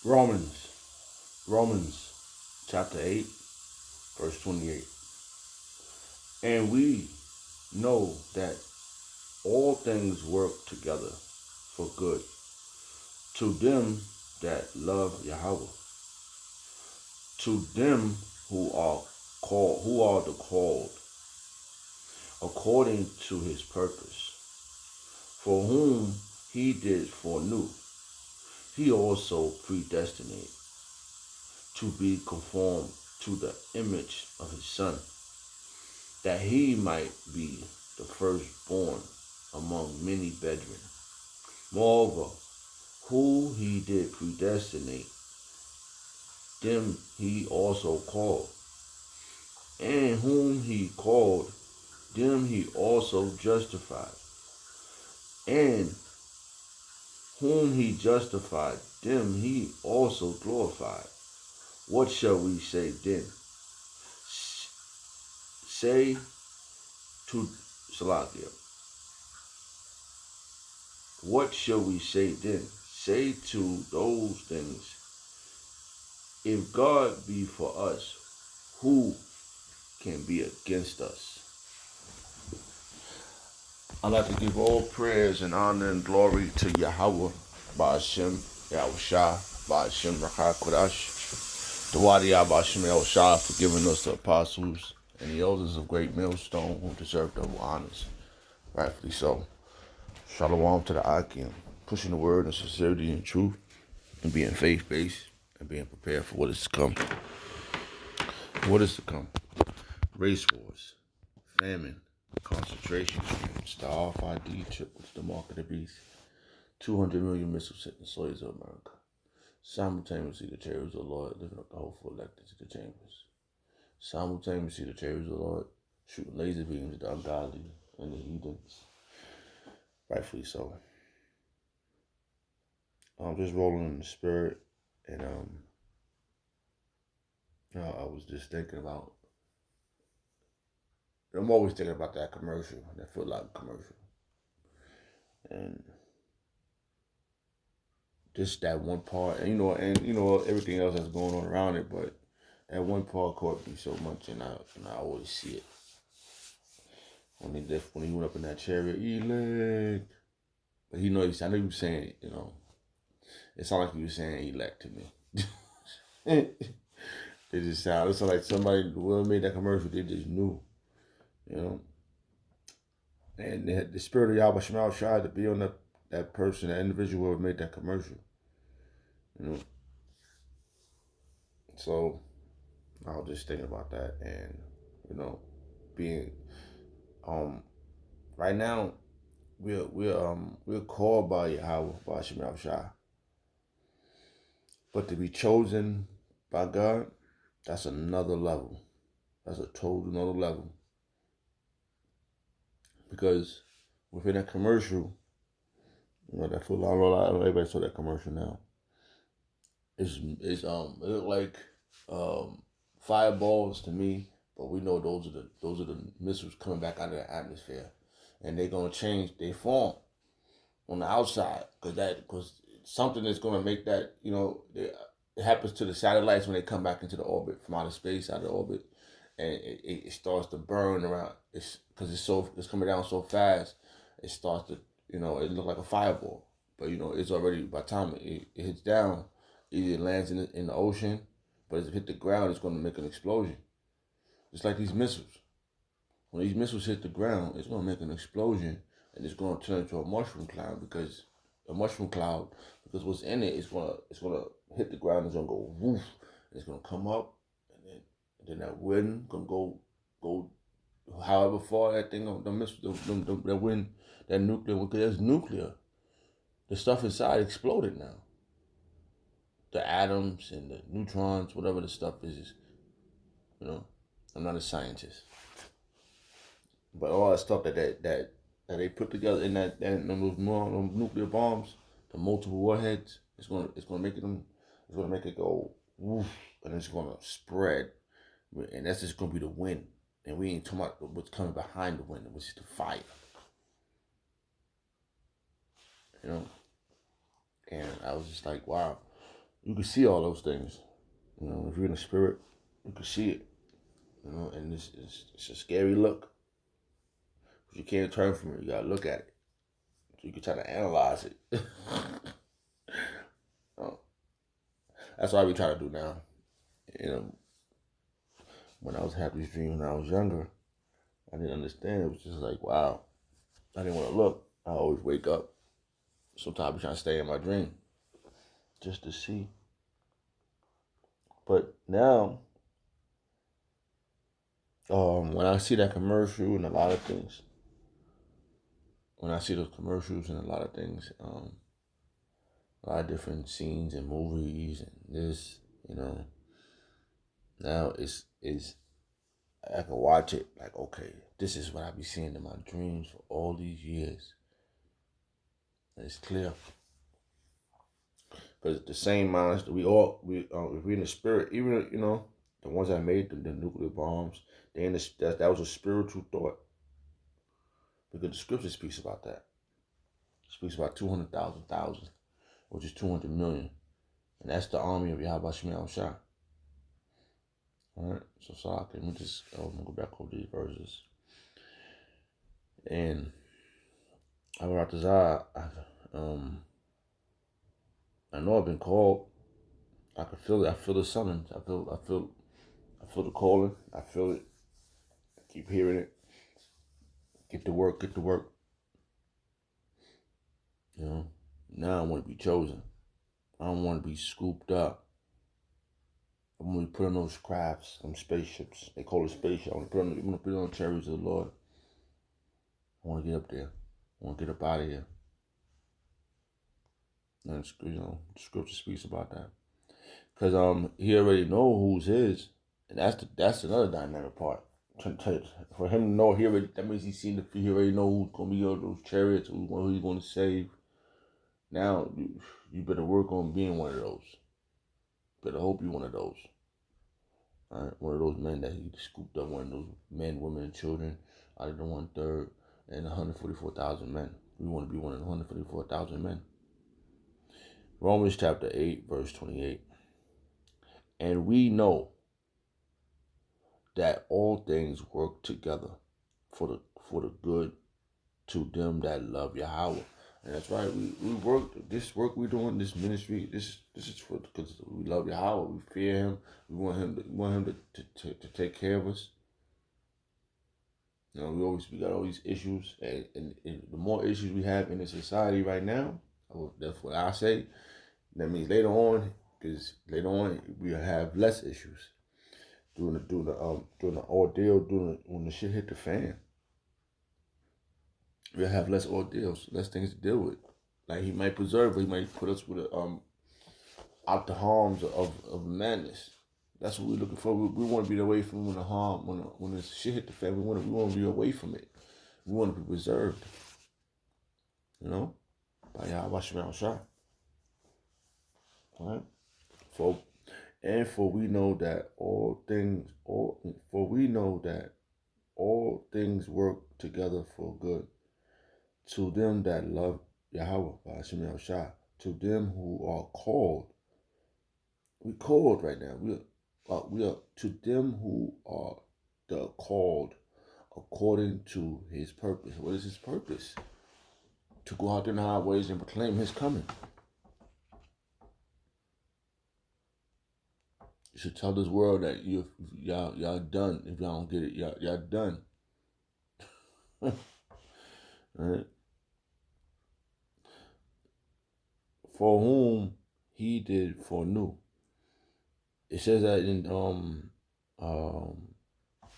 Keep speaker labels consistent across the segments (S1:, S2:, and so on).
S1: Romans chapter 8, verse 28. And we know that all things work together for good to them that love Yahweh, to them who are the called according to his purpose, for whom he did foreknew, he also predestinate to be conformed to the image of his Son, that he might be the firstborn among many brethren. Moreover, who he did predestinate, them he also called. And whom he called, them he also justified. And whom he justified, them he also glorified. What shall we say then? Say to Salakia. What shall we say then? Say to those things, if God be for us, who can be against us? I'd like to give all prayers and honor and glory to Yahweh, Ba'ashem, Yahushua, Ba'ashem, Rakha Kodash, Dawadi Ba'ashem, Yahushua, for giving us the apostles and the elders of Great Millstone who deserve double honors. Rightfully so. Shalom to the Akim, pushing the word in sincerity and truth, and being faith-based, and being prepared for what is to come. What is to come? Race wars, famine, concentration camps, the RFID chip, which is the mark of the beast, 200 million missiles hitting the soils of America. Simultaneously, the chariots of the Lord lifting up the hopeful elected to the chambers. Simultaneously, the chariots of the Lord shooting laser beams at the ungodly and the heathens. Rightfully so. I'm just rolling in the spirit, and I was just thinking about. I'm always thinking about that commercial, that Foot Locker commercial, and just that one part, and everything else that's going on around it, but that one part caught me so much, and I always see it. When he went up in that chariot, elect. But I know he was saying, it sounded like he was saying elect to me. It just sounded like somebody who made that commercial, they just knew, And the spirit of Yahweh Shemal tried to be on that person, that individual who made that commercial. So I was just thinking about that, and being right now we're called by Yahweh, by Shemal Shah. But to be chosen by God, that's another level. That's a total another level. Because within that commercial, that Foot Locker, everybody saw that commercial now. It looked like fireballs to me, but we know those are the missiles coming back out of the atmosphere, and they're gonna change their form on the outside because something is gonna make that it happens to the satellites when they come back into the orbit from outer space, out of orbit, and it starts to burn around. It's because it's coming down so fast. It starts to it looks like a fireball, but it's already by the time it hits down. Either it lands in the ocean, but if it hit the ground, it's going to make an explosion. Just like these missiles. When these missiles hit the ground, it's going to make an explosion, and it's going to turn into a mushroom cloud because what's in it is going to hit the ground. It's going to go woof. It's going to come up, and then that wind going to go however far that thing, that wind, that nuclear, because there's nuclear. The stuff inside exploded now. The atoms and the neutrons, whatever the stuff is, I'm not a scientist, but all that stuff that they put together in those nuclear bombs, the multiple warheads, it's gonna make it go woof, and it's gonna spread, and that's just gonna be the wind, and we ain't talking about what's coming behind the wind, which is the fire, And I was just like, wow. You can see all those things. You know, if you're in the spirit, you can see it. You know, and it's a scary look. But you can't turn from it. You gotta look at it. So you can try to analyze it. Oh, that's what I be trying to do now. You know, when I was having these dreams when I was younger, I didn't understand. It was just like, wow. I didn't want to look. I always wake up. Sometimes I be trying to stay in my dream just to see. But now, when I see that commercial and a lot of things, when I see those commercials and a lot of things, a lot of different scenes and movies and this, you know, now it's I can watch it like, okay, this is what I be seeing in my dreams for all these years. And it's clear. Because the same minds that if we in the spirit, even, you know, the ones that made the nuclear bombs, they in the, that was a spiritual thought. Because the scripture speaks about that. It speaks about 200,000, which is 200 million. And that's the army of Yahweh Shemel Shah. Alright, so let me just go back over these verses. And Abaratazah, I know I've been called. I can feel it. I feel the summons. I feel the calling. I feel it. I keep hearing it. Get to work. You know, now I want to be chosen. I don't want to be scooped up. I want to be put on those crafts, them spaceships. They call it spaceship. I want to put it on the chariots of the Lord. I want to get up there. I want to get up out of here. And you know, the scripture speaks about that. Because he already know who's his, and that's another dynamic part. For him to know, that means he already know who's gonna be on those chariots, who he's gonna save. Now you better work on being one of those. Better hope you're one of those. All right, one of those men that he scooped up, one of those men, women, and children out of the 1/3 and 144,000 men. We want to be one of the 144,000 men. Romans chapter 8, verse 28. And we know that all things work together for the good to them that love Yahweh. And that's right. We work this work we're doing, this ministry. This is for because we love Yahweh. We fear Him. We want Him to take care of us. You know, we got all these issues, and the more issues we have in the society right now, that's what I say. That means later on, because later on we have less issues during the ordeal, when the shit hit the fan. We'll have less ordeals, less things to deal with. Like He might preserve, He might put us with out the harms of madness. That's what we're looking for. We want to be away from when the harm, when the shit hit the fan. We want to be away from it. We want to be preserved. You know, by Yahweh Shemel Shah. All right. For we know that all things work together for good to them that love Yahweh by Shemel Shah, to them who are called. We called right now. We are to them who are the called according to His purpose. What is His purpose? To go out in the highways and proclaim His coming. You should tell this world that y'all done. If y'all don't get it, y'all done. Right? For whom He did foreknew. It says that in let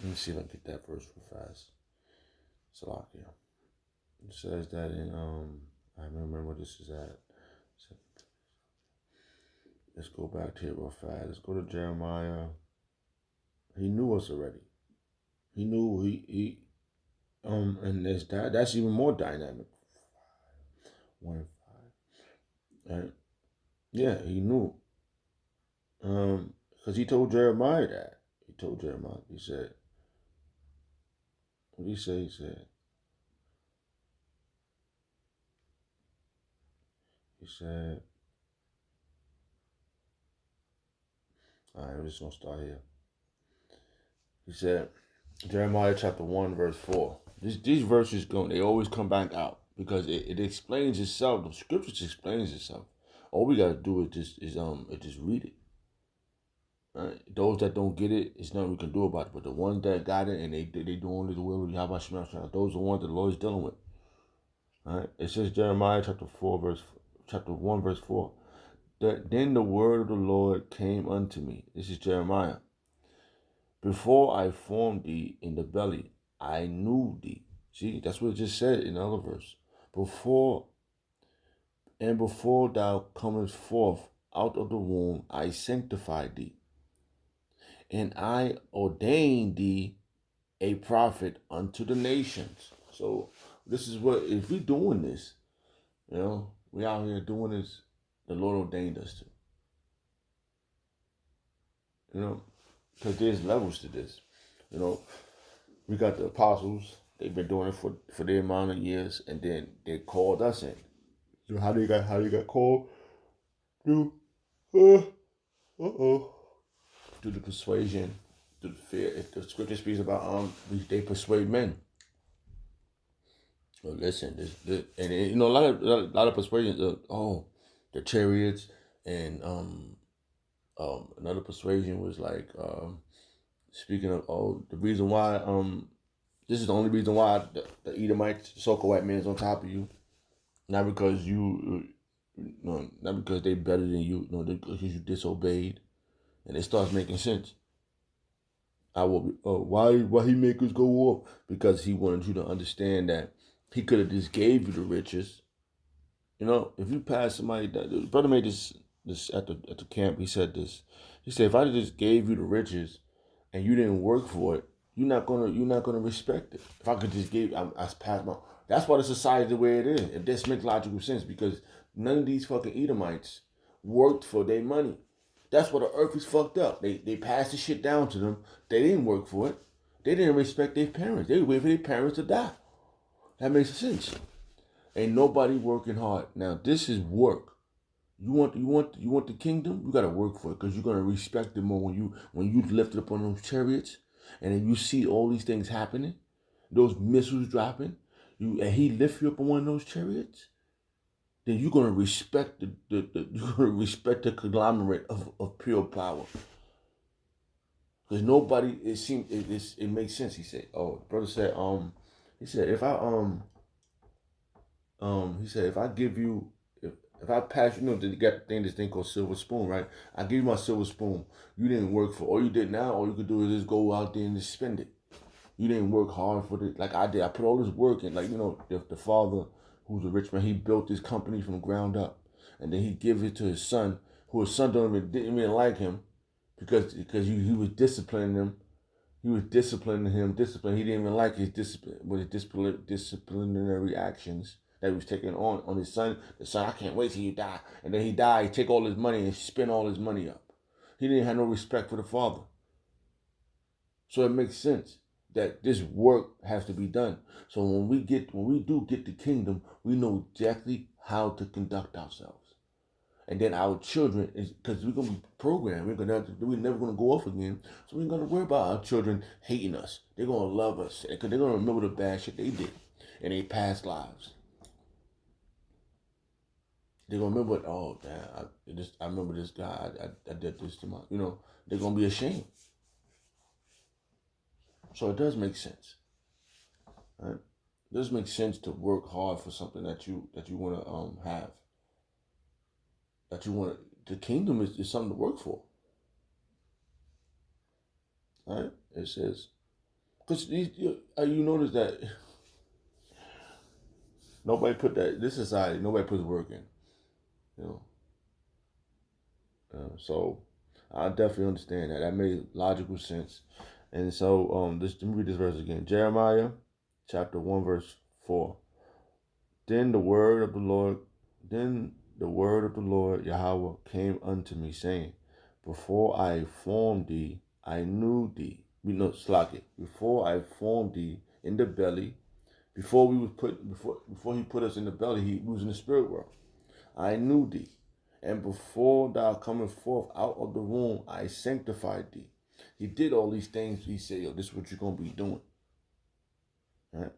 S1: me see if I can get that verse real fast. Salakia. It says that in I remember where this is at. Let's go back to it real fast. Let's go to Jeremiah. He knew us already. He knew he and that's even more dynamic. 1 and 5. Right? Yeah, He knew. Because He told Jeremiah that. He told Jeremiah. He said, what did He say? He said, All right, we're just gonna start here. He said, Jeremiah chapter 1, verse 4. These verses they always come back out because it explains itself. The scriptures explains itself. All we gotta do is just read it. Right? Those that don't get it, it's nothing we can do about it. But the ones that got it and they do only the will of Yahweh Shemashah, those are the ones that the Lord is dealing with. All right? It says Jeremiah chapter 1, verse 4. Then the word of the Lord came unto me. This is Jeremiah. Before I formed thee in the belly, I knew thee. See, that's what it just said in the other verse. Before thou comest forth out of the womb, I sanctified thee. And I ordained thee a prophet unto the nations. So this is what, if we doing this, we out here doing this, the Lord ordained us to. Because there's levels to this. We got the apostles. They've been doing it for their amount of years, and then they called us in. So how they got called? Through through the persuasion, through the fear. If the scripture speaks about they persuade men. Well, listen, and a lot of persuasions. The chariots, and another persuasion was like speaking of the reason why this is the only reason why the Edomites, the so-called white man, is on top of you, not because not because they better than you, because you disobeyed, and it starts making sense. I will be. Why he make us go off? Because he wanted you to understand that he could have just gave you the riches. If you pass somebody, the brother made this at the camp. He said this. He said, if I just gave you the riches and you didn't work for it, you're not gonna respect it. If I could just I pass my. That's why the society the way it is. If this makes logical sense, because none of these fucking Edomites worked for their money. That's why the earth is fucked up. They passed the shit down to them. They didn't work for it. They didn't respect their parents. They wait for their parents to die. That makes sense. Ain't nobody working hard. Now this is work. You want the kingdom? You gotta work for it, because you're gonna respect it more when you lift up on those chariots, and then you see all these things happening, those missiles dropping. And he lift you up on one of those chariots. Then you're gonna respect the conglomerate of pure power. Because nobody, it makes sense. He said, brother said, he said, if I give you, if I pass, they got this thing called silver spoon, right? I give you my silver spoon. You didn't work for it. All you did now, all you could do is just go out there and just spend it. You didn't work hard for it like I did. I put all this work in. Like, the father, who's a rich man, he built this company from the ground up. And then he gave it to his son, who his son didn't even like him because he was disciplining him. He was disciplining him. He didn't even like his disciplinary actions that he was taking on his son. The son, I can't wait till you die. And then he died. He take all his money and spend all his money up. He didn't have no respect for the father. So it makes sense that this work has to be done. So when we do get the kingdom, we know exactly how to conduct ourselves. And then our children, because we're gonna be programmed, we're never gonna go off again. So we ain't gonna worry about our children hating us. They're gonna love us because they're gonna remember the bad shit they did in their past lives. They're gonna remember, I remember this guy. I did this to my, they're gonna be ashamed. So it does make sense, right? It does make sense to work hard for something that you want to have. That you want. The kingdom is something to work for, right? It says, because you notice that nobody put that. This society, nobody puts work in, so I definitely understand that. That made logical sense. And so, let me read this verse again. Jeremiah, chapter 1, verse 4. Then the word of the Lord Yahweh came unto me, saying, Before I formed thee, I knew thee. Before I formed thee in the belly, before he put us in the belly, he was in the spirit world. I knew thee, And before thou coming forth out of the womb, I sanctified thee. He did all these things. He said, yo, this is what you're going to be doing. Right?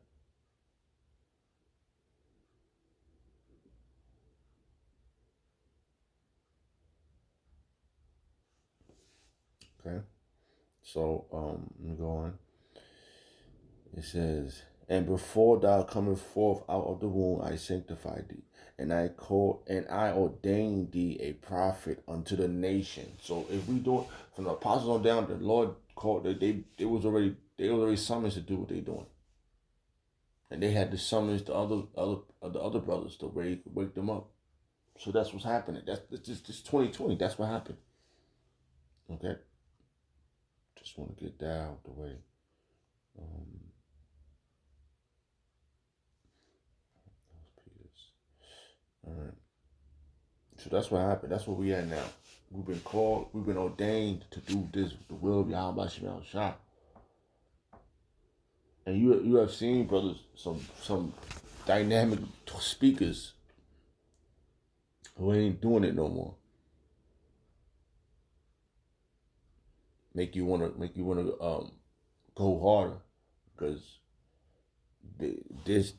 S1: Okay. So, let me go on. It says, and before thou comest forth out of the womb, I sanctified thee, and I ordained thee a prophet unto the nation. So if we do it from the apostles on down, the Lord called they was already summoned to do what they doing, and they had to summons the other brothers to wake them up. So that's what's happening. That's this 2020. That's what happened. Okay. Just want to get that out the way. All right. So that's what happened. That's where we at now. We've been called. We've been ordained to do this with the will of Yahweh Shemel Shah. And you have seen, brothers, some dynamic speakers who ain't doing it no more. Make you wanna go harder, because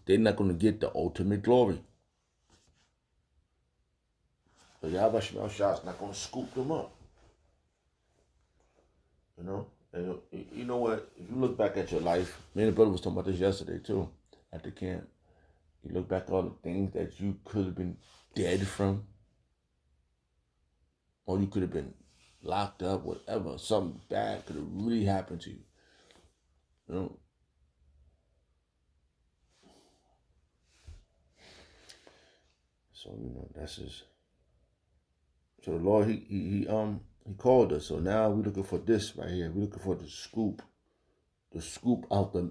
S1: they're not gonna get the ultimate glory. So Yahweh Shemel Shah is not gonna scoop them up. You know? And you know what? If you look back at your life, me and the brother was talking about this yesterday too, at the camp. You look back at all the things that you could have been dead from, or you could have been locked up, whatever. Something bad could have really happened to you. You know? So, you know, that's just. So the Lord, he called us. So now we're looking for this right here. We're looking for the scoop out the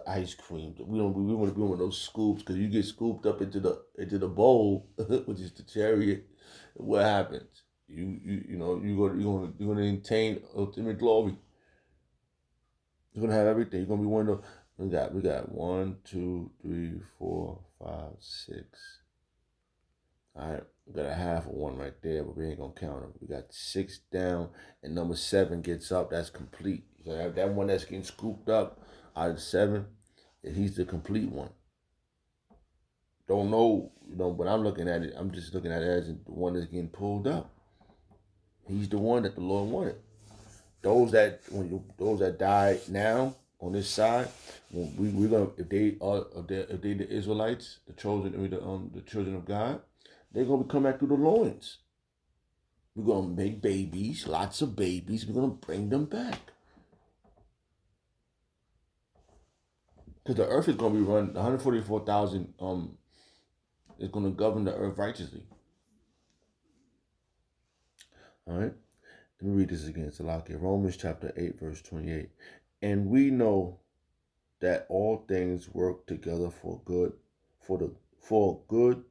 S1: ice cream. We want to be one of those scoops, because you get scooped up into the bowl, which is the chariot. What happens? You're gonna attain ultimate glory. You're gonna have everything. You're gonna be one of those. We got 1, 2, 3, 4, 5, 6. All right, we got a half of one right there, but we ain't gonna count them. We got 6 down, and number 7 gets up. That's complete. So that one that's getting scooped up out of the 7, he's the complete one. Don't know, but I'm looking at it. I'm just looking at it as the one that's getting pulled up. He's the one that the Lord wanted. Those that die now on this side, we're gonna if they the Israelites, the chosen, the children of God, they're gonna come back through the loins. We're gonna make babies, lots of babies. We're gonna bring them back, because the earth is gonna be run. 144,000 is gonna govern the earth righteously. All right. Let me read this again. Salakia. Romans chapter 8, verse 28. And we know that all things work together for good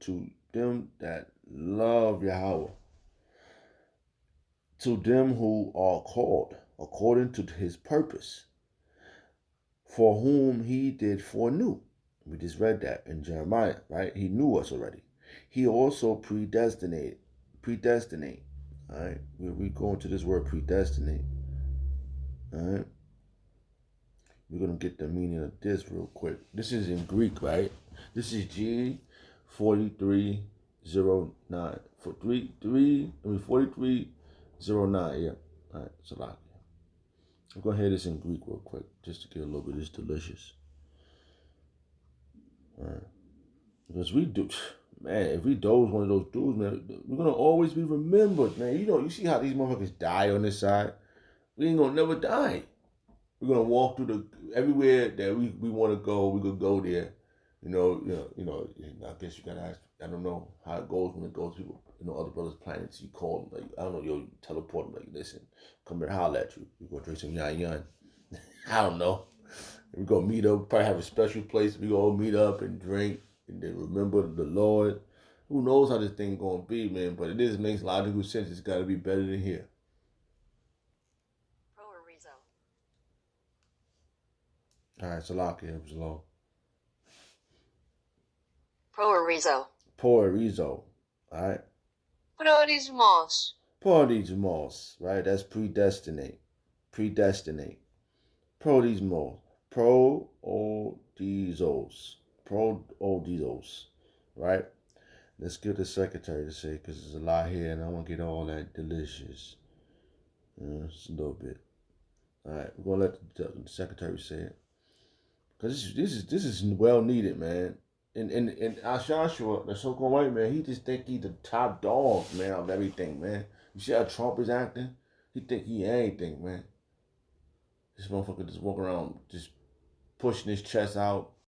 S1: to them that love Yahweh, to them who are called according to his purpose, for whom he did foreknew. We just read that in Jeremiah, right? He knew us already. He also predestinate. All right, we go into this word predestinate. All right, we're gonna get the meaning of this real quick. This is in Greek, right? This is G4309 for 4309. Yeah. All right, so like, I'm gonna hear this in Greek real quick, just to get a little bit of this delicious. All right, because we do. Man, if we doze one of those dudes, man, we're gonna always be remembered, man. You see how these motherfuckers die on this side? We ain't gonna never die. We're gonna walk through everywhere that we want to go. We could go there. I guess you gotta ask. I don't know how it goes when it goes to other brothers' planets. You call them, like, I don't know, you teleport them, like, listen, come here, holler at you. We gonna drink some yan. I don't know. We gonna meet up. Probably have a special place. We gonna meet up and drink, and then remember the Lord. Who knows how this thing gonna be, man? But it makes logical sense. It's gotta be better than here. All right, Salakia, it was low.
S2: Pro or Rizzo?
S1: All right.
S2: Prorismos.
S1: Prorismos, right? That's predestinate. Predestinate. Prorismos. Pro-odizos. Pro-odizos. Right? Let's get the secretary to say, because there's a lot here, and I want to get all that delicious. Just a little bit. All right, we're gonna let the secretary say it, because this is well needed, man. And Joshua, the so-called white man, he just think he the top dog, man, of everything, man. You see how Trump is acting? He think he anything, man. This motherfucker just walk around just pushing his chest out,